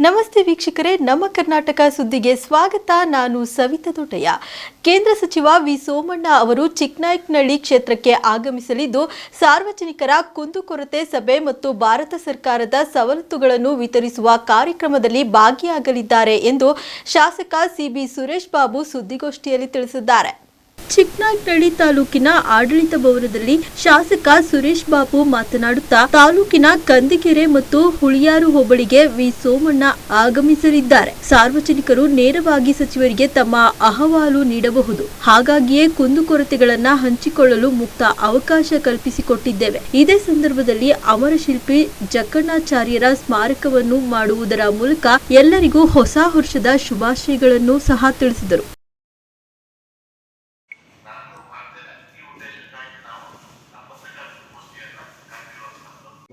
ನಮಸ್ತೆ ವೀಕ್ಷಕರೇ, ನಮ್ಮ ಕರ್ನಾಟಕ ಸುದ್ದಿಗೆ ಸ್ವಾಗತ. ನಾನು ಸವಿತಾ ದೊಡ್ಡಯ್ಯ. ಕೇಂದ್ರ ಸಚಿವ ವಿ ಸೋಮಣ್ಣ ಅವರು ಚಿಕ್ಕನಾಯಕನಹಳ್ಳಿ ಕ್ಷೇತ್ರಕ್ಕೆ ಆಗಮಿಸಲಿದ್ದು ಸಾರ್ವಜನಿಕರ ಕುಂದುಕೊರತೆ ಸಭೆ ಮತ್ತು ಭಾರತ ಸರ್ಕಾರದ ಸವಲತ್ತುಗಳನ್ನು ವಿತರಿಸುವ ಕಾರ್ಯಕ್ರಮದಲ್ಲಿ ಭಾಗಿಯಾಗಲಿದ್ದಾರೆ ಎಂದು ಶಾಸಕ ಸಿಬಿ ಸುರೇಶ್ ಬಾಬು ಸುದ್ದಿಗೋಷ್ಠಿಯಲ್ಲಿ ತಿಳಿಸಿದ್ದಾರೆ. ಚಿಕ್ಕನಾಯಕನಹಳ್ಳಿ ತಾಲೂಕಿನ ಆಡಳಿತ ಭವನದಲ್ಲಿ ಶಾಸಕ ಸುರೇಶ್ ಬಾಬು ಮಾತನಾಡುತ್ತಾ, ತಾಲೂಕಿನ ಕಂದಿಗೆರೆ ಮತ್ತು ಹುಳಿಯಾರು ಹೋಬಳಿಗೆ ವಿ ಸೋಮಣ್ಣ ಆಗಮಿಸಲಿದ್ದಾರೆ. ಸಾರ್ವಜನಿಕರು ನೇರವಾಗಿ ಸಚಿವರಿಗೆ ತಮ್ಮ ಅಹವಾಲು ನೀಡಬಹುದು. ಹಾಗಾಗಿಯೇ ಕುಂದುಕೊರತೆಗಳನ್ನ ಹಂಚಿಕೊಳ್ಳಲು ಮುಕ್ತ ಅವಕಾಶ ಕಲ್ಪಿಸಿಕೊಟ್ಟಿದ್ದೇವೆ. ಇದೇ ಸಂದರ್ಭದಲ್ಲಿ ಅಮರ ಶಿಲ್ಪಿ ಜಕ್ಕಣ್ಣಾಚಾರ್ಯರ ಸ್ಮಾರಕವನ್ನು ಮಾಡುವುದರ ಮೂಲಕ ಎಲ್ಲರಿಗೂ ಹೊಸ ವರ್ಷದ ಶುಭಾಶಯಗಳನ್ನು ಸಹ ತಿಳಿಸಿದರು.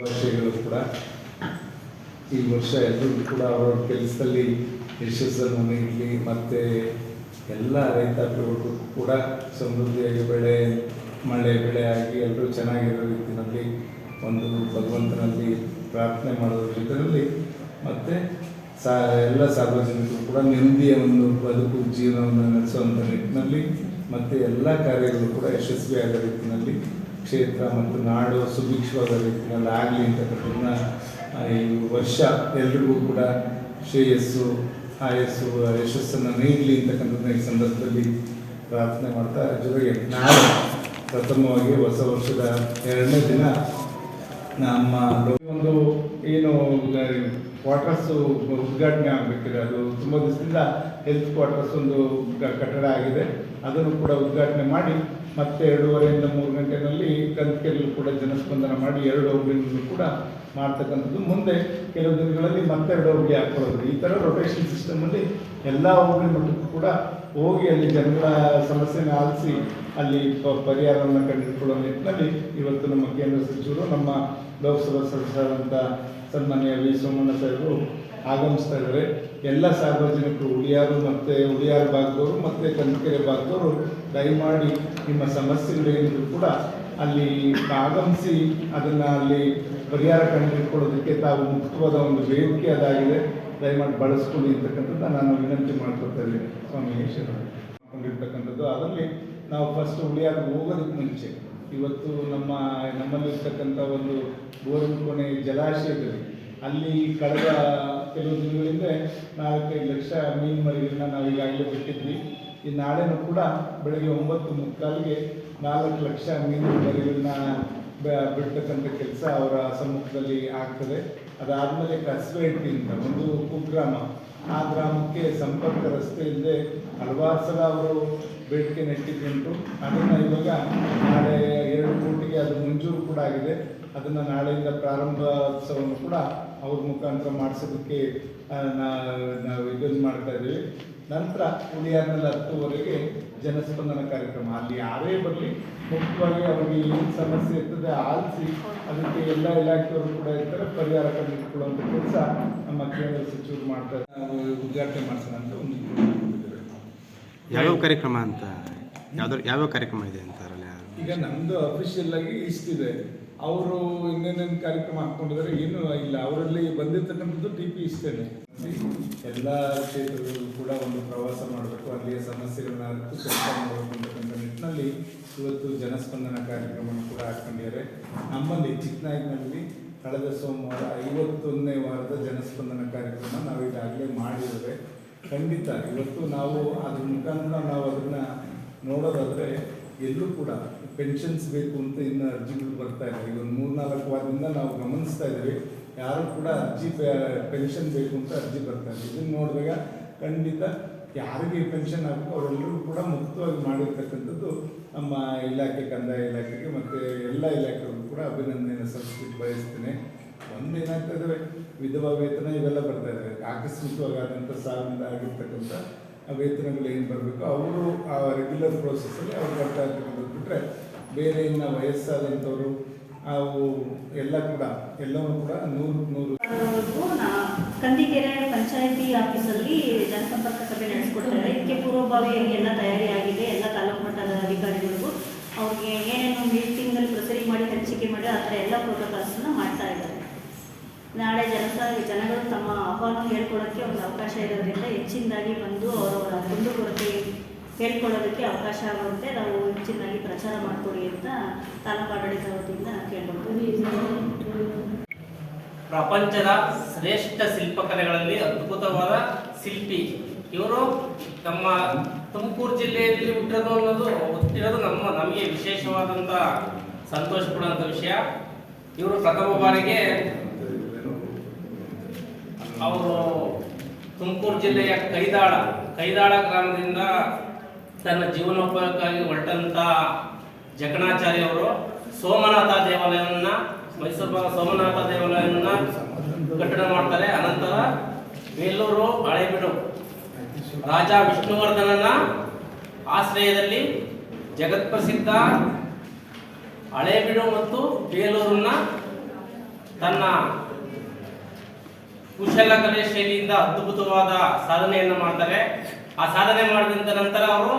ವರ್ಷಗಳು ಕೂಡ ಈ ವರ್ಷ ಎಲ್ಲರಿಗೂ ಕೂಡ ಅವರ ಕೆಲಸದಲ್ಲಿ ಯಶಸ್ಸನ್ನು ನೀಡಲಿ, ಮತ್ತು ಎಲ್ಲ ರೈತಾಪಿಗಳಿಗೂ ಕೂಡ ಸಮೃದ್ಧಿಯಾಗಿ ಮಳೆ ಬೆಳೆ ಆಗಿ ಎಲ್ಲರೂ ಚೆನ್ನಾಗಿರೋ ರೀತಿಯಲ್ಲಿ ಒಂದು ಭಗವಂತನಲ್ಲಿ ಪ್ರಾರ್ಥನೆ ಮಾಡೋದ್ರ ಜೊತೆಯಲ್ಲಿ ಮತ್ತು ಎಲ್ಲ ಸಾರ್ವಜನಿಕರು ಕೂಡ ನೆಮ್ಮದಿಯ ಒಂದು ಬದುಕು ಜೀವನವನ್ನು ನಡೆಸುವಂಥ ನಿಟ್ಟಿನಲ್ಲಿ ಮತ್ತು ಎಲ್ಲ ಕಾರ್ಯಗಳು ಕೂಡ ಯಶಸ್ವಿಯಾದ ರೀತಿಯಲ್ಲಿ ಕ್ಷೇತ್ರ ಮತ್ತು ನಾಡು ಸುಭಿಕ್ಷವಾದ ರೀತಿಯಲ್ಲಿ ಆಗಲಿ ಅಂತಕ್ಕಂಥದ್ದನ್ನ ಈ ವರ್ಷ ಎಲ್ರಿಗೂ ಕೂಡ ಶ್ರೇಯಸ್ಸು ಆಯಸ್ಸು ಯಶಸ್ಸನ್ನು ನೀಡಲಿ ಅಂತಕ್ಕಂಥದ್ದನ್ನ ಈ ಸಂದರ್ಭದಲ್ಲಿ ಪ್ರಾರ್ಥನೆ ಮಾಡ್ತಾ, ಜೊತೆಗೆ ನಾಳೆ ಪ್ರಥಮವಾಗಿ ಹೊಸ ವರ್ಷದ 2ನೇ ದಿನ ನಮ್ಮ ಒಂದು ಏನು ಕ್ವಾರ್ಟರ್ಸು ಉದ್ಘಾಟನೆ ಆಗಬೇಕಿದೆ. ಅದು ತುಂಬ ದಿವಸದಿಂದ ಹೆಲ್ತ್ ಕ್ವಾರ್ಟರ್ಸ್ ಒಂದು ಕಟ್ಟಡ ಆಗಿದೆ. ಅದನ್ನು ಕೂಡ ಉದ್ಘಾಟನೆ ಮಾಡಿ ಮತ್ತೆ 2:30 3 ಗಂಟೆಯಲ್ಲಿ ಕಂದಕೆರೆಯಲ್ಲೂ ಕೂಡ ಜನಸ್ಪಂದನ ಮಾಡಿ 2 ಹೋಬಳಿಗಳನ್ನು ಕೂಡ ಮಾಡ್ತಕ್ಕಂಥದ್ದು. ಮುಂದೆ ಕೆಲವು ದಿನಗಳಲ್ಲಿ ಮತ್ತೆ 2 ಹೋಬಳಿ ಹಾಕೊಳ್ಳೋದು. ಈ ಥರ ರೊಟೇಷನ್ ಸಿಸ್ಟಮಲ್ಲಿ ಎಲ್ಲ ಹೋಬಳಿ ಮಟ್ಟಕ್ಕೂ ಕೂಡ ಹೋಗಿ ಅಲ್ಲಿ ಜನಗಳ ಸಮಸ್ಯೆನ ಆಲಿಸಿ ಅಲ್ಲಿ ಪರಿಹಾರವನ್ನು ಕಂಡುಹಿಡ್ಕೊಳ್ಳೋ ನಿಟ್ಟಿನಲ್ಲಿ ಇವತ್ತು ನಮ್ಮ ಕೇಂದ್ರ ಸಚಿವರು, ನಮ್ಮ ಲೋಕಸಭಾ ಸದಸ್ಯರಾದಂಥ ಸನ್ಮಾನ್ಯ ವಿ ಸೋಮಣ್ಣ ಸಾಹೇಬರು ಆಗಮಿಸ್ತಾ ಇದ್ದಾರೆ. ಎಲ್ಲ ಸಾರ್ವಜನಿಕರು ಹುಳಿಯಾರು ಭಾಗದವರು ಮತ್ತು ಕಂದಕೆರೆ ಭಾಗದವರು ದಯಮಾಡಿ ನಿಮ್ಮ ಸಮಸ್ಯೆಗಳೇನಿದ್ರು ಕೂಡ ಅಲ್ಲಿ ಆಗಮಿಸಿ ಅದನ್ನು ಅಲ್ಲಿ ಪರಿಹಾರ ಕಂಡುಹಿಡ್ಕೊಳ್ಳೋದಕ್ಕೆ ತಾವು ಮುಕ್ತವಾದ ಒಂದು ವೇದಿಕೆ ಅದಾಗಿದೆ. ದಯಮಾಡಿ ಬಳಸ್ಕೊಳ್ಳಿ ಅಂತಕ್ಕಂಥದ್ದು ನಾನು ವಿನಂತಿ ಮಾಡ್ಕೊಳ್ತಾ ಇದ್ದೀನಿ. ಸ್ವಾಮಿ ಕೊಂಡಿರ್ತಕ್ಕಂಥದ್ದು ಅದರಲ್ಲಿ ನಾವು ಫಸ್ಟ್ ಹುಳಿಯಾರಿಗೆ ಹೋಗೋದಕ್ಕೆ ಮುಂಚೆ ಇವತ್ತು ನಮ್ಮಲ್ಲಿರ್ತಕ್ಕಂಥ ಒಂದು ಬೋರಿನಕೋಣೆ ಜಲಾಶಯದಲ್ಲಿ ಅಲ್ಲಿ ಕಳೆದ ಕೆಲವು ದಿನಗಳಿಂದ 4-5 ಲಕ್ಷ ಮೀನು ಮರಿಗಳನ್ನ ನಾವು ಈಗಾಗಲೇ ಬಿಟ್ಟಿದ್ವಿ. ಈ ನಾಳೆನೂ ಕೂಡ ಬೆಳಗ್ಗೆ 9:45ಗೆ 4 ಲಕ್ಷ ಮೀನು ಮರಿಗಳನ್ನ ಬಿಡ್ತಕ್ಕಂಥ ಕೆಲಸ ಅವರ ಸಮ್ಮುಖದಲ್ಲಿ ಆಗ್ತದೆ. ಅದಾದಮೇಲೆ ಕಸಬೆಟ್ಟಿ ಅಂತ ಒಂದು ಕುಗ್ರಾಮ, ಆ ಗ್ರಾಮಕ್ಕೆ ಸಂಪರ್ಕ ರಸ್ತೆ ಇಲ್ಲದೆ ಹಲವಾರು ಸಲ ಅವರು ಬೇಡಿಕೆ ನೆಟ್ಟಿದ್ದುಂಟು. ಅದನ್ನು ಇವಾಗ ನಾಳೆ 2 ಕೋಟಿಗೆ ಅದು ಮಂಜೂರು ಕೂಡ ಆಗಿದೆ. ಅದನ್ನು ನಾಳೆಯಿಂದ ಪ್ರಾರಂಭೋತ್ಸವವನ್ನು ಕೂಡ ಅವ್ರ ಮುಖಾಂತರ ಮಾಡಿಸೋದಕ್ಕೆ ನಾವು ಇದನ್ನು ಮಾಡ್ತಾ ಇದ್ದೀವಿ. ನಂತರ ಹುಳಿಯಾರಿನಲ್ಲಿ 10:00ವರೆಗೆ ಜನಸ್ಪಂದನ ಕಾರ್ಯಕ್ರಮ. ಅಲ್ಲಿ ಯಾರೇ ಬರಲಿ ಮುಖ್ಯವಾಗಿ ಅವರಿಗೆ ಏನು ಸಮಸ್ಯೆ ಇರ್ತದೆ ಆಲಿಸಿ ಅದಕ್ಕೆ ಎಲ್ಲ ಇಲಾಖೆಯವರು ಕೂಡ ಇರ್ತಾರೆ, ಪರಿಹಾರ ಕಂಡುಹಿಡ್ಕೊಳ್ಳುವಂಥ ಕೆಲಸ ನಮ್ಮ ಕೇಂದ್ರ ಸಚಿವರು ಮಾಡ್ತಾರೆ. ನಾವು ಉದ್ಘಾಟನೆ ಮಾಡಿಸೋಣ ಅಂತ ಒಂದು ಯಾವ್ಯಾವ ಕಾರ್ಯಕ್ರಮ ಅಂತ ಯಾವ್ಯಾವ ಕಾರ್ಯಕ್ರಮ ಇದೆ ಅಂತ ಈಗ ನಮ್ಮದು ಅಫಿಷಿಯಲ್ ಆಗಿ ಇಷ್ಟಿದೆ. ಅವರು ಇನ್ನೇನೇನು ಕಾರ್ಯಕ್ರಮ ಹಾಕ್ಕೊಂಡಿದ್ದಾರೆ ಏನೂ ಇಲ್ಲ. ಅವರಲ್ಲಿ ಬಂದಿರ್ತಕ್ಕಂಥದ್ದು TP ಇಷ್ಟೇ. ಎಲ್ಲ ಕ್ಷೇತ್ರದಲ್ಲೂ ಕೂಡ ಒಂದು ಪ್ರವಾಸ ಮಾಡಬೇಕು, ಅಲ್ಲಿಯ ಸಮಸ್ಯೆಗಳನ್ನ ಅರಿತು ಕೆಲಸ ಮಾಡಬೇಕು ಅಂತಕ್ಕಂಥ ನಿಟ್ಟಿನಲ್ಲಿ ಇವತ್ತು ಜನಸ್ಪಂದನ ಕಾರ್ಯಕ್ರಮವನ್ನು ಕೂಡ ಹಾಕ್ಕೊಂಡಿದ್ದಾರೆ. ನಮ್ಮಲ್ಲಿ ಚಿಕ್ಕನಾಯಕನಹಳ್ಳಿ ಕಳೆದ ಸೋಮವಾರ 51ನೇ ವಾರದ ಜನಸ್ಪಂದನ ಕಾರ್ಯಕ್ರಮ ನಾವು ಈಗಾಗಲೇ ಮಾಡಿದ್ದೇವೆ. ಖಂಡಿತ ಇವತ್ತು ನಾವು ಅದ್ರ ಮುಖಾಂತರ ನಾವು ಅದನ್ನು ನೋಡೋದಾದರೆ ಎಲ್ಲೂ ಕೂಡ ಪೆನ್ಷನ್ಸ್ ಬೇಕು ಅಂತ ಇನ್ನು ಅರ್ಜಿಗಳು ಬರ್ತಾ ಇದೆ. ಈಗ ಒಂದು 3-4 ವಾರದಿಂದ ನಾವು ಗಮನಿಸ್ತಾ ಇದ್ದೀವಿ, ಯಾರು ಕೂಡ ಪೆನ್ಷನ್ ಬೇಕು ಅಂತ ಅರ್ಜಿ ಬರ್ತಾ ಇದೆ. ಇದನ್ನು ನೋಡಿದಾಗ ಖಂಡಿತ ಯಾರಿಗೆ ಪೆನ್ಷನ್ ಆಗಬೇಕು ಅವರೆಲ್ಲರೂ ಕೂಡ ಮುಕ್ತವಾಗಿ ಮಾಡಿರ್ತಕ್ಕಂಥದ್ದು ನಮ್ಮ ಇಲಾಖೆ, ಕಂದಾಯ ಇಲಾಖೆಗೆ ಮತ್ತು ಎಲ್ಲ ಇಲಾಖೆಗಳಿಗೂ ಕೂಡ ಅಭಿನಂದನೆಯನ್ನು ಸಲ್ಲಿಸಲಿಕ್ಕೆ ಬಯಸ್ತೇನೆ. ಒಂದೇನಾಗ್ತಾ ಇದ್ದಾವೆ, ವಿಧವಾ ವೇತನ ಇವೆಲ್ಲ ಬರ್ತಾ ಇದ್ದಾವೆ. ಆಕಸ್ಮಿಕವಾಗಿ ಆದಂಥ ಸಾವಿನಿಂದ ಆಗಿರ್ತಕ್ಕಂಥ ವೇತನಗಳು ಏನು ಬರಬೇಕು ಅವರು ಆ ರೆಗ್ಯುಲರ್ ಪ್ರೋಸೆಸ್ಸಲ್ಲಿ ಅವ್ರು ಬರ್ತಾ ಇರ್ತಕ್ಕಂಥದ್ದು ಬಿಟ್ಟರೆ ಬೇರೆ ಇನ್ನು ವಯಸ್ಸಾದಂಥವರು ಅವು ಎಲ್ಲವೂ ಕೂಡ 100 ಕಂದಿಕೆರೆ ಪಂಚಾಯತಿ ಆಫೀಸಲ್ಲಿ ಜನಸಂಪರ್ಕ ಸಭೆ ನಡೆಸ್ಕೊಡ್ತಾರೆ. ಇದಕ್ಕೆ ಪೂರ್ವಭಾವಿಯಾಗಿ ಎಲ್ಲ ತಯಾರಿ ಆಗಿದೆ. ಎಲ್ಲ ತಾಲೂಕು ಮಟ್ಟದ ಅಧಿಕಾರಿಗಳಿಗೂ ಅವ್ರಿಗೆ ಏನೇನು ಮೀಟಿಂಗಲ್ಲಿ ಪ್ರೊಸೀಡಿಂಗ್ ಮಾಡಿ ಹಂಚಿಕೆ ಮಾಡಿ ಆ ಥರ ಎಲ್ಲ ಪ್ರೋಟೋಕಾಲ್ಸನ್ನು ಮಾಡ್ತಾ ಇದ್ದಾರೆ. ನಾಳೆ ಜನಗಳು ತಮ್ಮ ಆಹ್ವಾನ ಹೇಳ್ಕೊಳ್ಳೋಕ್ಕೆ ಒಂದು ಅವಕಾಶ ಇರೋದ್ರಿಂದ ಹೆಚ್ಚಿನದಾಗಿ ಬಂದು ಅವರವರ ಕುಂದುಕೊರತೆ ಹೇಳ್ಕೊಳ್ಳೋದಕ್ಕೆ ಅವಕಾಶ ಆಗುವಂತೆ ನಾವು ಹೆಚ್ಚಿನದಾಗಿ ಪ್ರಚಾರ ಮಾಡಿಕೊಡಿ ಅಂತ ತಾಲೂಕು ಆಡಳಿತ ವತಿಯಿಂದ ಕೇಳ್ಕೊಳ್ತೀವಿ. ಪ್ರಪಂಚದ ಶ್ರೇಷ್ಠ ಶಿಲ್ಪಕಲೆಗಳಲ್ಲಿ ಅದ್ಭುತವಾದ ಶಿಲ್ಪಿ ಇವರು. ನಮ್ಮ ತುಮಕೂರು ಜಿಲ್ಲೆಯಲ್ಲಿ ಹುಟ್ಟಿರೋದು ನಮಗೆ ವಿಶೇಷವಾದಂಥ ಸಂತೋಷ ಕೊಡುವಂಥ ವಿಷಯ. ಇವರು ಪ್ರಥಮ ಬಾರಿಗೆ ಅವರು ತುಮಕೂರು ಜಿಲ್ಲೆಯ ಕೈದಾಳ ಗ್ರಾಮದಿಂದ ತನ್ನ ಜೀವನೋಪಾಯಕ್ಕಾಗಿ ಹೊರಟಂಥ ಜಕಣಾಚಾರ್ಯ ಅವರು ಸೋಮನಾಥ ದೇವಾಲಯವನ್ನು ಮೈಸೂರು ಭಾಗ ಸೋಮನಾಥ ದೇವಾಲಯವನ್ನು ಕಟ್ಟಡ ಮಾಡ್ತಾರೆ. ಅನಂತರ ಬೇಲೂರು ಹಳೇಬೀಡು ರಾಜ ವಿಷ್ಣುವರ್ಧನನ ಆಶ್ರಯದಲ್ಲಿ ಜಗತ್ಪ್ರಸಿದ್ಧ ಹಳೇಬೀಡು ಮತ್ತು ಬೇಲೂರನ್ನ ತನ್ನ ಕುಶಲಕಲೆ ಶೈಲಿಯಿಂದ ಅದ್ಭುತವಾದ ಸಾಧನೆಯನ್ನು ಮಾಡ್ತಾರೆ. ಆ ಸಾಧನೆ ಮಾಡಿದ ನಂತರ ಅವರು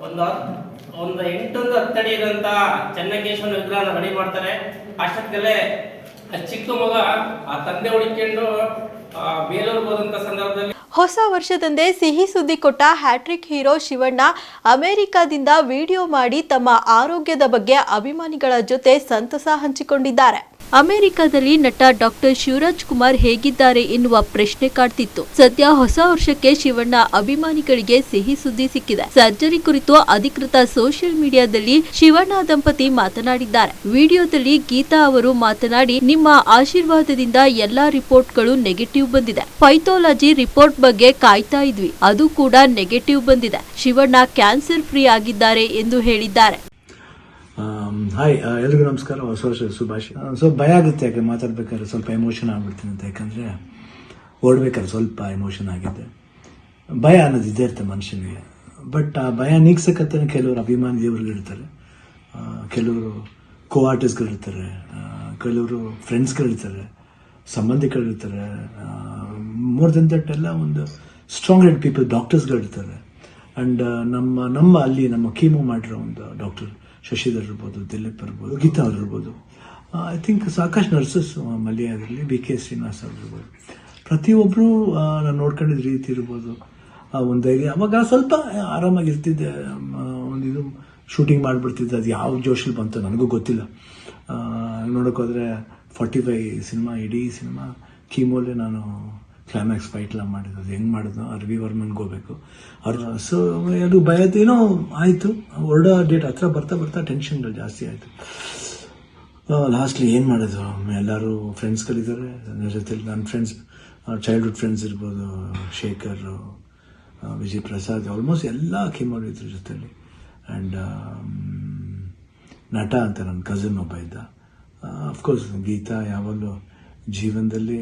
ಒಂದು 8-10 ಅಡಿ ಇರುವಂತ ಚೆನ್ನಕೇಶವನ ವಿಗ್ರಹನ ರೆಡಿ ಮಾಡ್ತಾರೆ. ಅಷ್ಟೊತ್ತಲ್ಲೇ ಚಿಕ್ಕ ಮಗ ಆ ತಂದೆ ಹುಡುಕೊಂಡು ಬೇಲೂರಿಗೆ ಹೋದಂತ ಸಂದರ್ಭದಲ್ಲಿ ಹೊಸ ವರ್ಷದಂದೇ ಸಿಹಿ ಸುದ್ದಿ ಕೊಟ್ಟ ಹ್ಯಾಟ್ರಿಕ್ ಹೀರೋ ಶಿವಣ್ಣ ಅಮೆರಿಕದಿಂದ ವಿಡಿಯೋ ಮಾಡಿ ತಮ್ಮ ಆರೋಗ್ಯದ ಬಗ್ಗೆ ಅಭಿಮಾನಿಗಳ ಜೊತೆ ಸಂತಸ ಹಂಚಿಕೊಂಡಿದ್ದಾರೆ. ಅಮೆರಿಕದಲ್ಲಿ ನಟ ಡಾಕ್ಟರ್ ಶಿವರಾಜ್ ಕುಮಾರ್ ಹೇಗಿದ್ದಾರೆ ಎನ್ನುವ ಪ್ರಶ್ನೆ ಕಾಡ್ತಿತ್ತು. ಸದ್ಯ ಹೊಸ ವರ್ಷಕ್ಕೆ ಶಿವಣ್ಣ ಅಭಿಮಾನಿಗಳಿಗೆ ಸಿಹಿ ಸುದ್ದಿ ಸಿಕ್ಕಿದೆ. ಸರ್ಜರಿ ಕುರಿತು ಅಧಿಕೃತ ಸೋಷಿಯಲ್ ಮೀಡಿಯಾದಲ್ಲಿ ಶಿವಣ್ಣ ದಂಪತಿ ಮಾತನಾಡಿದ್ದಾರೆ. ವಿಡಿಯೋದಲ್ಲಿ ಗೀತಾ ಅವರು ಮಾತನಾಡಿ, ನಿಮ್ಮ ಆಶೀರ್ವಾದದಿಂದ ಎಲ್ಲಾ ರಿಪೋರ್ಟ್ಗಳು ನೆಗೆಟಿವ್ ಬಂದಿದೆ. ಪೈಥಾಲಜಿ ರಿಪೋರ್ಟ್ ಬಗ್ಗೆ ಕಾಯ್ತಾ ಇದ್ವಿ, ಅದು ಕೂಡ ನೆಗೆಟಿವ್ ಬಂದಿದೆ. ಶಿವಣ್ಣ ಕ್ಯಾನ್ಸರ್ ಫ್ರೀ ಆಗಿದ್ದಾರೆ ಎಂದು ಹೇಳಿದ್ದಾರೆ. ಹಾಯ್, ಎಲ್ರಿಗೂ ನಮಸ್ಕಾರ, ಹೊಸ ವರ್ಷದ ಶುಭಾಶಯ. ಸ್ವಲ್ಪ ಭಯ ಆಗುತ್ತೆ, ಯಾಕೆ ಮಾತಾಡ್ಬೇಕಾದ್ರೆ ಸ್ವಲ್ಪ ಎಮೋಷನ್ ಆಗ್ಬಿಡ್ತೀನಿ ಅಂತ. ಯಾಕಂದರೆ ಓಡ್ಬೇಕಾದ್ರೆ ಸ್ವಲ್ಪ ಎಮೋಷನ್ ಆಗಿದೆ. ಭಯ ಅನ್ನೋದು ಇದ್ದೇ ಇರುತ್ತೆ ಮನುಷ್ಯನಿಗೆ. ಬಟ್ ಆ ಭಯ ನೀಗ್ಸಕ್ಕಂತಾನೆ ಕೆಲವರು ಅಭಿಮಾನಿ ದೇವರುಗಳಿರ್ತಾರೆ, ಕೆಲವರು ಕೋ ಆರ್ಟಿಸ್ಟ್ಗಳಿರ್ತಾರೆ, ಕೆಲವರು ಫ್ರೆಂಡ್ಸ್ಗಳಿರ್ತಾರೆ, ಸಂಬಂಧಿಕರಿರ್ತಾರೆ. ಮೋರ್ ದೆನ್ ದಟ್ ಎಲ್ಲ ಒಂದು ಸ್ಟ್ರಾಂಗ್ ಹೆಡ್ ಪೀಪಲ್, ಡಾಕ್ಟರ್ಸ್ಗಳಿರ್ತಾರೆ. ಆ್ಯಂಡ್ ನಮ್ಮ ಅಲ್ಲಿ ನಮ್ಮ ಕೀಮೋ ಮಾಡಿರೋ ಒಂದು ಡಾಕ್ಟರ್ ಶಶಿಧರ್ ಇರ್ಬೋದು, ದಿಲೀಪ್ ಇರ್ಬೋದು, ಗೀತಾ ಅವ್ರು ಇರ್ಬೋದು, ಐ ಥಿಂಕ್ ಸಾಕಷ್ಟು ನರ್ಸಸ್ ಮಲ್ಯ ಆಗಿರಲಿ, ಬಿ ಕೆ ಶ್ರೀನಿವಾಸ್ ಅವ್ರು ಇರ್ಬೋದು, ಪ್ರತಿಯೊಬ್ಬರು ನಾನು ನೋಡ್ಕೊಂಡಿದ್ದ ರೀತಿ ಇರ್ಬೋದು. ಒಂದು ಅವಾಗ ಸ್ವಲ್ಪ ಆರಾಮಾಗಿರ್ತಿದ್ದೆ. ಒಂದು ಇದು ಶೂಟಿಂಗ್ ಮಾಡಿಬಿಡ್ತಿದ್ದೆ. ಅದು ಯಾವ ಜೋಶಲ್ಲಿ ಬಂತು ನನಗೂ ಗೊತ್ತಿಲ್ಲ. ನೋಡೋಕ್ಕೋದ್ರೆ 45 ಸಿನಿಮಾ, ಇಡೀ ಸಿನಿಮಾ ಕೀಮೋಲೆ ನಾನು ಕ್ಲೈಮ್ಯಾಕ್ಸ್ ಫೈಟ್ಲ ಮಾಡಿದ್ದು. ಅದು ಹೆಂಗೆ ಮಾಡಿದ್ನೋ ರವಿ ವರ್ಮನ್ಗೆ ಹೋಗ್ಬೇಕು ಅವ್ರು. ಸೊ ಅದು ಭಯದ ಏನೋ ಆಯಿತು. ಹೊರಡೋ ಡೇಟ್ ಹತ್ರ ಬರ್ತಾ ಟೆನ್ಷನ್ಗಳು ಜಾಸ್ತಿ ಆಯಿತು. ಲಾಸ್ಟ್ಲಿ ಏನು ಮಾಡೋದು, ಎಲ್ಲರೂ ಫ್ರೆಂಡ್ಸ್ಗಳಿದ್ದಾರೆ ನನ್ನ ಜೊತೆಲಿ. ನನ್ನ ಫ್ರೆಂಡ್ಸ್, ಚೈಲ್ಡ್ಹುಡ್ ಫ್ರೆಂಡ್ಸ್ ಇರ್ಬೋದು, ಶೇಖರ್, ವಿಜಯ್ ಪ್ರಸಾದ್, ಆಲ್ಮೋಸ್ಟ್ ಎಲ್ಲ ಕೀಮೋರು ಇದ್ರ ಜೊತೆಲಿ. ಆ್ಯಂಡ್ ನಟ ಅಂತ ನನ್ನ ಕಸಿನ್ ಒಬ್ಬ ಇದ್ದ. ಅಫ್ಕೋರ್ಸ್ ಗೀತಾ ಯಾವಾಗಲೂ ಜೀವನದಲ್ಲಿ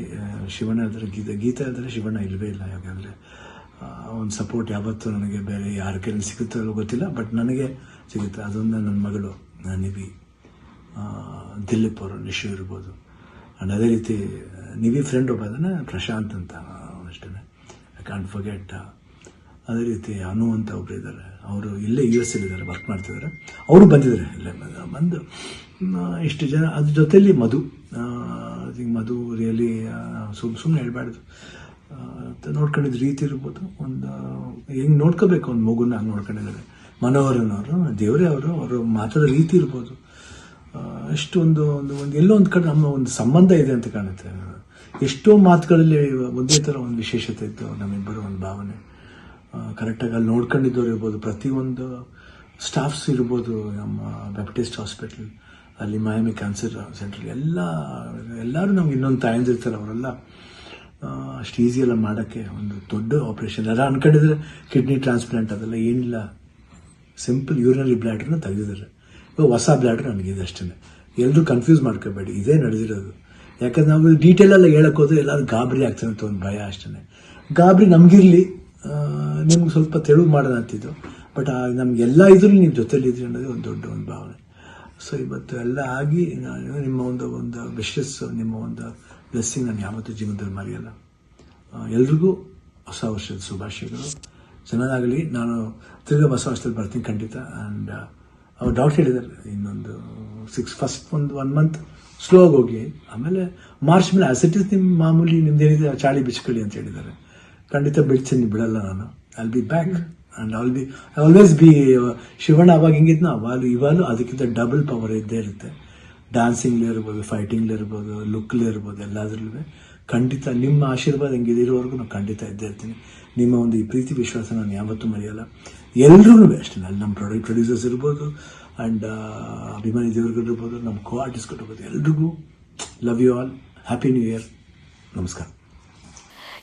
ಶಿವಣ್ಣ ಇದ್ದರೆ ಗೀತಾ ಇದ್ದರೆ ಶಿವಣ್ಣ ಇಲ್ಲವೇ ಇಲ್ಲ. ಯಾಕಂದರೆ ಒಂದು ಸಪೋರ್ಟ್ ಯಾವತ್ತೂ ನನಗೆ ಬೇರೆ ಯಾರ ಕೈಯಲ್ಲಿ ಸಿಗುತ್ತೋ ಇಲ್ಲೋ ಗೊತ್ತಿಲ್ಲ, ಬಟ್ ನನಗೆ ಸಿಗುತ್ತೆ. ಅದೊಂದು ನನ್ನ ಮಗಳು ನಿವಿ, ದಿಲೀಪ್ ಅವರು, ನಿಶು ಇರ್ಬೋದು. ಆ್ಯಂಡ್ ಅದೇ ರೀತಿ ನಿವಿ ಫ್ರೆಂಡ್ ಒಬ್ಬ ಅದನ್ನು ಪ್ರಶಾಂತ್ ಅಂತ ಅಷ್ಟೇ, ಐ ಕಾಂಟ್ ಫರ್ಗೆಟ್. ಅದೇ ರೀತಿ ಅನು ಅಂತ ಒಬ್ಬರು ಇದ್ದಾರೆ, ಅವರು ಇಲ್ಲೇ US ಇದ್ದಾರೆ, ವರ್ಕ್ ಮಾಡ್ತಿದ್ದಾರೆ. ಅವರು ಬಂದಿದ್ದಾರೆ ಇಲ್ಲೇ ಬಂದು ಇಷ್ಟು ಜನ. ಅದ್ರ ಜೊತೆಯಲ್ಲಿ ಮಧು ರಿಯಲಿ ಸುಮ್ಮನೆ ಹೇಳ್ಬಾರ್ದು, ನೋಡ್ಕೊಂಡಿದ್ದ ರೀತಿ ಇರ್ಬೋದು. ಒಂದು ಹೆಂಗೆ ನೋಡ್ಕೋಬೇಕು ಒಂದು ಮಗುನ ನೋಡ್ಕೊಂಡಿದ್ದಾರೆ. ಮನೋಹರನವರು, ದೇವರೇ ಅವರು ಮಾತಾಡೋ ರೀತಿ ಇರ್ಬೋದು. ಎಷ್ಟು ಒಂದು ಎಲ್ಲೋ ಒಂದು ಕಡೆ ನಮ್ಮ ಒಂದು ಸಂಬಂಧ ಇದೆ ಅಂತ ಕಾಣುತ್ತೆ. ಎಷ್ಟೋ ಮಾತುಗಳಲ್ಲಿ ಒಂದೇ ಥರ ಒಂದು ವಿಶೇಷತೆ ಇತ್ತು ನಮ್ಮಿಬ್ಬರು, ಒಂದು ಭಾವನೆ. ಕರೆಕ್ಟಾಗಿ ಅಲ್ಲಿ ನೋಡ್ಕೊಂಡಿದ್ದವ್ರು ಇರ್ಬೋದು, ಪ್ರತಿಯೊಂದು ಸ್ಟಾಫ್ಸ್ ಇರ್ಬೋದು, ನಮ್ಮ ಬ್ಯಾಪ್ಟಿಸ್ಟ್ ಹಾಸ್ಪಿಟಲ್ ಅಲ್ಲಿ, ಮಯಾಮಿ ಕ್ಯಾನ್ಸರ್ ಸೆಂಟ್ರಲ್ಲಿ ಎಲ್ಲರೂ ನಮ್ಗೆ ಇನ್ನೊಂದು ತಾಯಂದಿರ್ತಾರೆ. ಅವರೆಲ್ಲ ಅಷ್ಟು ಈಸಿಯೆಲ್ಲ ಮಾಡೋಕ್ಕೆ ಒಂದು ದೊಡ್ಡ ಆಪ್ರೇಷನ್. ಎಲ್ಲ ಅನ್ಕೊಂಡಿದ್ರೆ ಕಿಡ್ನಿ ಟ್ರಾನ್ಸ್ಪ್ಲಾಂಟ್ ಅದೆಲ್ಲ ಏನಿಲ್ಲ, ಸಿಂಪಲ್ ಯೂರಿನರಿ ಬ್ಲ್ಯಾಡ್ರನ್ನ ತೆಗೆದಿದ್ದಾರೆ. ಇವಾಗ ಹೊಸ ಬ್ಲ್ಯಾಡ್ರ್ ನನಗಿದೆ ಅಷ್ಟೇ. ಎಲ್ಲರೂ ಕನ್ಫ್ಯೂಸ್ ಮಾಡ್ಕೋಬೇಡಿ, ಇದೇ ನಡೆದಿರೋದು. ಯಾಕಂದ್ರೆ ನಾವು ಡೀಟೇಲೆಲ್ಲ ಹೇಳೋಕ್ಕೋದ್ರೆ ಎಲ್ಲರೂ ಗಾಬರಿ ಆಗ್ತಾನೆ ಅಂತ ಒಂದು ಭಯ ಅಷ್ಟೇ. ಗಾಬರಿ ನಮಗಿರಲಿ, ನಿಮ್ಗೆ ಸ್ವಲ್ಪ ತೆಳುವು ಮಾಡೋಣ ಅಂತಿದ್ದು. ಬಟ್ ನಮಗೆಲ್ಲ ಇದ್ರೂ ನೀವು ಜೊತೆಲಿದ್ರಿ ಅನ್ನೋದೇ ಒಂದು ದೊಡ್ಡ ಒಂದು ಭಾವನೆ. ಸೊ ಇವತ್ತು ಎಲ್ಲ ಆಗಿ ನಿಮ್ಮ ಒಂದು ವಿಶಸ್, ನಿಮ್ಮ ಒಂದು ಬ್ಲೆಸ್ಸಿಂಗ್ ನಾನು ಯಾವತ್ತೂ ಜೀವನದಲ್ಲಿ ಮರೆಯಲ್ಲ. ಎಲ್ರಿಗೂ ಹೊಸ ವರ್ಷದ ಶುಭಾಶಯಗಳು. ಚೆನ್ನಾಗಲಿ. ನಾನು ತಿರ್ಗಾ ಹೊಸ ವರ್ಷದಲ್ಲಿ ಬರ್ತೀನಿ ಖಂಡಿತ. ಆ್ಯಂಡ್ ಅವ್ರು ಡಾಕ್ಟರ್ ಹೇಳಿದ್ದಾರೆ, ಇನ್ನೊಂದು 1 ಮಂತ್ ಸ್ಲೋ ಆಗಿ ಹೋಗಿ, ಆಮೇಲೆ ಮಾರ್ಚ್ ಮೇಲೆ ಆಸ್ ಇಟ್ ಇಸ್ ನಿಮ್ಮ ಮಾಮೂಲಿ ನಿಮ್ದೇನಿದೆ ಚಾಳಿ ಬಿಚ್ಕೊಳ್ಳಿ ಅಂತ ಹೇಳಿದ್ದಾರೆ. ಖಂಡಿತ ಬಿಡ್ತೀನಿ, ಬಿಡಲ್ಲ ನಾನು. I be back and always B Shivanna ಅವಾಗ ಹೆಂಗಿದ್ನೋ ಇವಾಗಲೂ ಅದಕ್ಕಿಂತ ಡಬಲ್ ಪವರ್ ಇದ್ದೇ ಇರುತ್ತೆ. ಡ್ಯಾನ್ಸಿಂಗ್ಲೇ ಇರ್ಬೋದು, ಫೈಟಿಂಗ್ಲೇ ಇರ್ಬೋದು, ಲುಕ್ಲೇ ಇರ್ಬೋದು, ಎಲ್ಲದರಲ್ಲೂ ಖಂಡಿತ ನಿಮ್ಮ ಆಶೀರ್ವಾದ ಹೆಂಗಿದೆ ಇರೋವರೆಗೂ ನಾನು ಖಂಡಿತ ಇದ್ದೇ ಇರ್ತೀನಿ. ನಿಮ್ಮ ಒಂದು ಈ ಪ್ರೀತಿ ವಿಶ್ವಾಸ ನಾನು ಯಾವತ್ತೂ ಮರೆಯಲ್ಲ. ಎಲ್ರಿಗೂ ಅಷ್ಟೇ, ಅಲ್ಲಿ ನಮ್ಮ ಪ್ರೊಡ್ಯೂಸರ್ಸ್ ಇರ್ಬೋದು ಆ್ಯಂಡ್ ಅಭಿಮಾನಿ ದೇವರುಗಳು ಇರ್ಬೋದು, ನಮ್ಮ ಕೋ ಆರ್ಟಿಸ್ಟ್ಗಳು ಇರ್ಬೋದು, ಎಲ್ರಿಗೂ love you all, happy new year, ನಮಸ್ಕಾರ.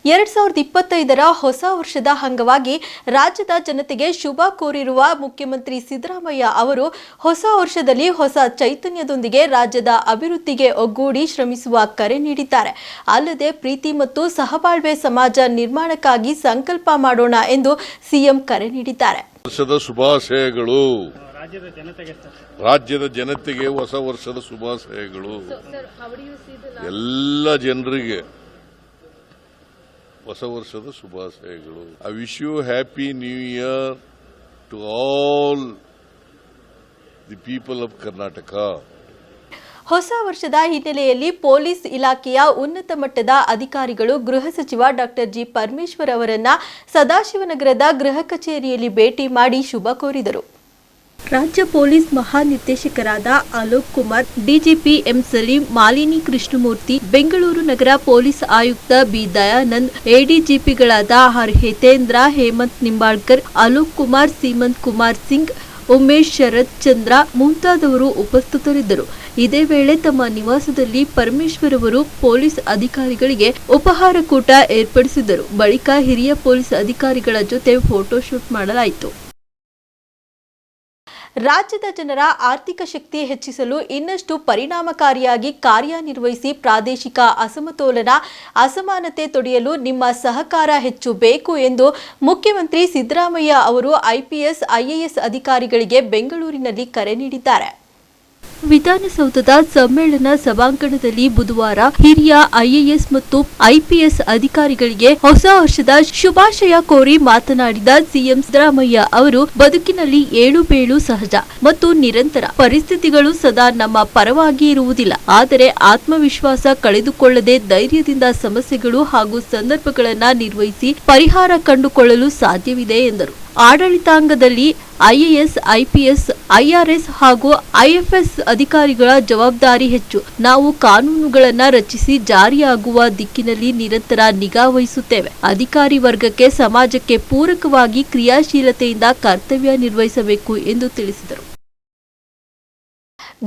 2025ರ ಹೊಸ ವರ್ಷದ ಅಂಗವಾಗಿ ರಾಜ್ಯದ ಜನತೆಗೆ ಶುಭ ಕೋರಿರುವ ಮುಖ್ಯಮಂತ್ರಿ ಸಿದ್ದರಾಮಯ್ಯ ಅವರು ಹೊಸ ವರ್ಷದಲ್ಲಿ ಹೊಸ ಚೈತನ್ಯದೊಂದಿಗೆ ರಾಜ್ಯದ ಅಭಿವೃದ್ಧಿಗೆ ಒಗ್ಗೂಡಿ ಶ್ರಮಿಸುವ ಕರೆ ನೀಡಿದ್ದಾರೆ. ಅಲ್ಲದೆ ಪ್ರೀತಿ ಮತ್ತು ಸಹಬಾಳ್ವೆ ಸಮಾಜ ನಿರ್ಮಾಣಕ್ಕಾಗಿ ಸಂಕಲ್ಪ ಮಾಡೋಣ ಎಂದು ಸಿಎಂ ಕರೆ ನೀಡಿದ್ದಾರೆ. ವರ್ಷದ ಶುಭಾಶಯಗಳು. ರಾಜ್ಯದ ಜನತೆಗೆ ಹೊಸ ವರ್ಷದ ಶುಭಾಶಯಗಳು. ಎಲ್ಲ ಜನರಿಗೆ ಹೊಸ ವರ್ಷದ ಶುಭಾಶಯಗಳು. I wish you happy new year to all the people of Karnataka. ಹೊಸ ವರ್ಷದ ಹಿನ್ನೆಲೆಯಲ್ಲಿ ಪೊಲೀಸ್ ಇಲಾಖೆಯ ಉನ್ನತ ಮಟ್ಟದ ಅಧಿಕಾರಿಗಳು ಗೃಹ ಸಚಿವ ಡಾಕ್ಟರ್ ಜಿ ಪರಮೇಶ್ವರ್ ಅವರನ್ನ ಸದಾಶಿವನಗರದ ಗೃಹ ಕಚೇರಿಯಲ್ಲಿ ಭೇಟಿ ಮಾಡಿ ಶುಭ ಕೋರಿದರು. ರಾಜ್ಯ ಪೊಲೀಸ್ ಮಹಾನಿರ್ದೇಶಕರಾದ ಅಲೋಕ್ ಕುಮಾರ್, ಡಿಜಿಪಿ ಎಂ ಸಲೀಂ, ಮಾಲಿನಿ ಕೃಷ್ಣಮೂರ್ತಿ, ಬೆಂಗಳೂರು ನಗರ ಪೊಲೀಸ್ ಆಯುಕ್ತ ಬಿ ದಯಾನಂದ್, ಎಡಿಜಿಪಿಗಳಾದ ಆರ್ ಹೇತೇಂದ್ರ, ಹೇಮಂತ್ ನಿಂಬಾಳ್ಕರ್, ಅಲೋಕ್ ಕುಮಾರ್, ಸೀಮಂತ್ ಕುಮಾರ್ ಸಿಂಗ್, ಉಮೇಶ್ ಶರತ್ ಚಂದ್ರ ಮುಂತಾದವರು ಉಪಸ್ಥಿತರಿದ್ದರು. ಇದೇ ವೇಳೆ ತಮ್ಮ ನಿವಾಸದಲ್ಲಿ ಪರಮೇಶ್ವರ್ ಅವರು ಪೊಲೀಸ್ ಅಧಿಕಾರಿಗಳಿಗೆ ಉಪಹಾರ ಕೂಟ ಏರ್ಪಡಿಸಿದರು. ಬಳಿಕ ಹಿರಿಯ ಪೊಲೀಸ್ ಅಧಿಕಾರಿಗಳ ಜೊತೆ ಫೋಟೋಶೂಟ್ ಮಾಡಲಾಯಿತು. ರಾಜ್ಯದ ಜನರ ಆರ್ಥಿಕ ಶಕ್ತಿ ಹೆಚ್ಚಿಸಲು ಇನ್ನಷ್ಟು ಪರಿಣಾಮಕಾರಿಯಾಗಿ ಕಾರ್ಯನಿರ್ವಹಿಸಿ ಪ್ರಾದೇಶಿಕ ಅಸಮತೋಲನ, ಅಸಮಾನತೆ ತೊಡೆಯಲು ನಿಮ್ಮ ಸಹಕಾರ ಹೆಚ್ಚು ಬೇಕು ಎಂದು ಮುಖ್ಯಮಂತ್ರಿ ಸಿದ್ದರಾಮಯ್ಯ ಅವರು ಐಪಿಎಸ್, ಐಎಎಸ್ ಅಧಿಕಾರಿಗಳಿಗೆ ಬೆಂಗಳೂರಿನಲ್ಲಿ ಕರೆ ನೀಡಿದ್ದಾರೆ. ವಿಧಾನಸೌಧದ ಸಮ್ಮೇಳನ ಸಭಾಂಗಣದಲ್ಲಿ ಬುಧವಾರ ಹಿರಿಯ ಐಎಎಸ್ ಮತ್ತು ಐಪಿಎಸ್ ಅಧಿಕಾರಿಗಳಿಗೆ ಹೊಸ ವರ್ಷದ ಶುಭಾಶಯ ಕೋರಿ ಮಾತನಾಡಿದ ಸಿಎಂ ಸಿದ್ದರಾಮಯ್ಯ ಅವರು, ಬದುಕಿನಲ್ಲಿ ಏಳುಬೀಳು ಸಹಜ ಮತ್ತು ನಿರಂತರ. ಪರಿಸ್ಥಿತಿಗಳು ಸದಾ ನಮ್ಮ ಪರವಾಗಿ ಇರುವುದಿಲ್ಲ. ಆದರೆ ಆತ್ಮವಿಶ್ವಾಸ ಕಳೆದುಕೊಳ್ಳದೆ ಧೈರ್ಯದಿಂದ ಸಮಸ್ಯೆಗಳು ಹಾಗೂ ಸಂದರ್ಭಗಳನ್ನು ನಿರ್ವಹಿಸಿ ಪರಿಹಾರ ಕಂಡುಕೊಳ್ಳಲು ಸಾಧ್ಯವಿದೆ ಎಂದರು. ಆಡಳಿತಾಂಗದಲ್ಲಿ ಐಎಎಸ್, ಐಪಿಎಸ್, ಐಆರ್ಎಸ್ ಹಾಗೂ ಐಎಫ್ಎಸ್ ಅಧಿಕಾರಿಗಳ ಜವಾಬ್ದಾರಿ ಹೆಚ್ಚು. ನಾವು ಕಾನೂನುಗಳನ್ನು ರಚಿಸಿ ಜಾರಿಯಾಗುವ ದಿಕ್ಕಿನಲ್ಲಿ ನಿರಂತರ ನಿಗಾ ವಹಿಸುತ್ತೇವೆ. ಅಧಿಕಾರಿ ವರ್ಗಕ್ಕೆ ಸಮಾಜಕ್ಕೆ ಪೂರಕವಾಗಿ ಕ್ರಿಯಾಶೀಲತೆಯಿಂದ ಕರ್ತವ್ಯ ನಿರ್ವಹಿಸಬೇಕು ಎಂದು ತಿಳಿಸಿದರು.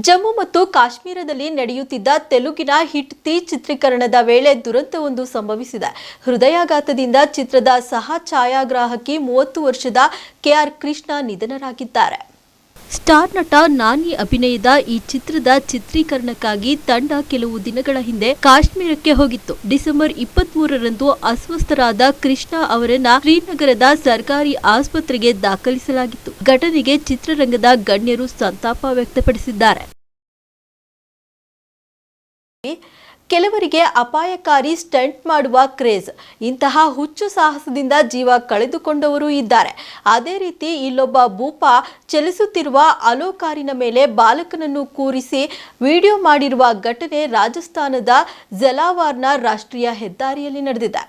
ಜಮ್ಮು ಮತ್ತು ಕಾಶ್ಮೀರದಲ್ಲಿ ನಡೆಯುತ್ತಿದ್ದ ತೆಲುಗಿನ ಹಿಟ್ ತೀ ಚಿತ್ರೀಕರಣದ ವೇಳೆ ದುರಂತವೊಂದು ಸಂಭವಿಸಿದೆ. ಹೃದಯಾಘಾತದಿಂದ ಚಿತ್ರದ ಸಹ ಛಾಯಾಗ್ರಾಹಕಿ 30 ವರ್ಷದ ಕೆಆರ್ ಕೃಷ್ಣ ನಿಧನರಾಗಿದ್ದಾರೆ. ಸ್ಟಾರ್ ನಟ ನಾನಿ ಅಭಿನಯದ ಈ ಚಿತ್ರದ ಚಿತ್ರೀಕರಣಕ್ಕಾಗಿ ತಂಡ ಕೆಲವು ದಿನಗಳ ಹಿಂದೆ ಕಾಶ್ಮೀರಕ್ಕೆ ಹೋಗಿತ್ತು. ಡಿಸೆಂಬರ್ 23ರಂದು ಅಸ್ವಸ್ಥರಾದ ಕೃಷ್ಣ ಅವರನ್ನ ಶ್ರೀನಗರದ ಸರ್ಕಾರಿ ಆಸ್ಪತ್ರೆಗೆ ದಾಖಲಿಸಲಾಗಿತ್ತು. ಘಟನೆಗೆ ಚಿತ್ರರಂಗದ ಗಣ್ಯರು ಸಂತಾಪ ವ್ಯಕ್ತಪಡಿಸಿದ್ದಾರೆ. ಕೆಲವರಿಗೆ ಅಪಾಯಕಾರಿ ಸ್ಟಂಟ್ ಮಾಡುವ ಕ್ರೇಜ್. ಇಂತಹ ಹುಚ್ಚು ಸಾಹಸದಿಂದ ಜೀವ ಕಳೆದುಕೊಂಡವರು ಇದ್ದಾರೆ. ಅದೇ ರೀತಿ ಇಲ್ಲೊಬ್ಬ ಭೂಪ ಚಲಿಸುತ್ತಿರುವ ಅಲೋ ಕಾರಿನ ಮೇಲೆ ಬಾಲಕನನ್ನು ಕೂರಿಸಿ ವಿಡಿಯೋ ಮಾಡಿರುವ ಘಟನೆ ರಾಜಸ್ಥಾನದ ಜಲಾವಾರ್ನ ರಾಷ್ಟ್ರೀಯ ಹೆದ್ದಾರಿಯಲ್ಲಿ ನಡೆದಿದೆ.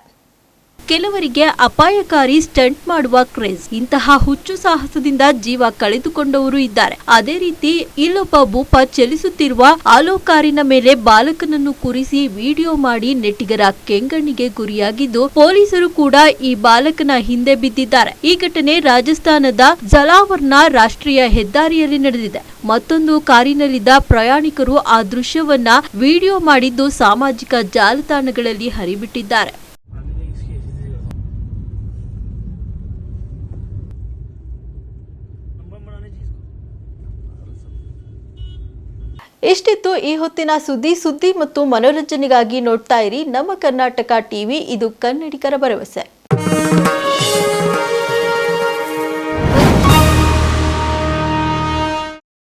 ಕೆಲವರಿಗೆ ಅಪಾಯಕಾರಿ ಸ್ಟಂಟ್ ಮಾಡುವ ಕ್ರೇಜ್. ಇಂತಹ ಹುಚ್ಚು ಸಾಹಸದಿಂದ ಜೀವ ಕಳೆದುಕೊಂಡವರು ಇದ್ದಾರೆ. ಅದೇ ರೀತಿ ಇಲ್ಲೊಬ್ಬ ಭೂಪ ಚಲಿಸುತ್ತಿರುವ ಆಲೋ ಕಾರಿನ ಮೇಲೆ ಬಾಲಕನನ್ನು ಕೂರಿಸಿ ವಿಡಿಯೋ ಮಾಡಿ ನೆಟ್ಟಿಗರ ಕೆಂಗಣ್ಣಿಗೆ ಗುರಿಯಾಗಿದ್ದು, ಪೊಲೀಸರು ಕೂಡ ಈ ಬಾಲಕನ ಹಿಂದೆ ಬಿದ್ದಿದ್ದಾರೆ. ಈ ಘಟನೆ ರಾಜಸ್ಥಾನದ ಜಲಾವರ್ನ ರಾಷ್ಟ್ರೀಯ ಹೆದ್ದಾರಿಯಲ್ಲಿ ನಡೆದಿದೆ. ಮತ್ತೊಂದು ಕಾರಿನಲ್ಲಿದ್ದ ಪ್ರಯಾಣಿಕರು ಆ ದೃಶ್ಯವನ್ನ ವಿಡಿಯೋ ಮಾಡಿದ್ದು ಸಾಮಾಜಿಕ ಜಾಲತಾಣಗಳಲ್ಲಿ ಹರಿಬಿಟ್ಟಿದ್ದಾರೆ. ಇಷ್ಟಿತ್ತು ಈ ಹೊತ್ತಿನ ಸುದ್ದಿ ಮತ್ತು ಮನೋರಂಜನೆಗಾಗಿ ನೋಡ್ತಾ ಇರಿ ನಮ್ಮ ಕರ್ನಾಟಕ ಟಿವಿ. ಇದು ಕನ್ನಡಿಗರ ಭರವಸೆ.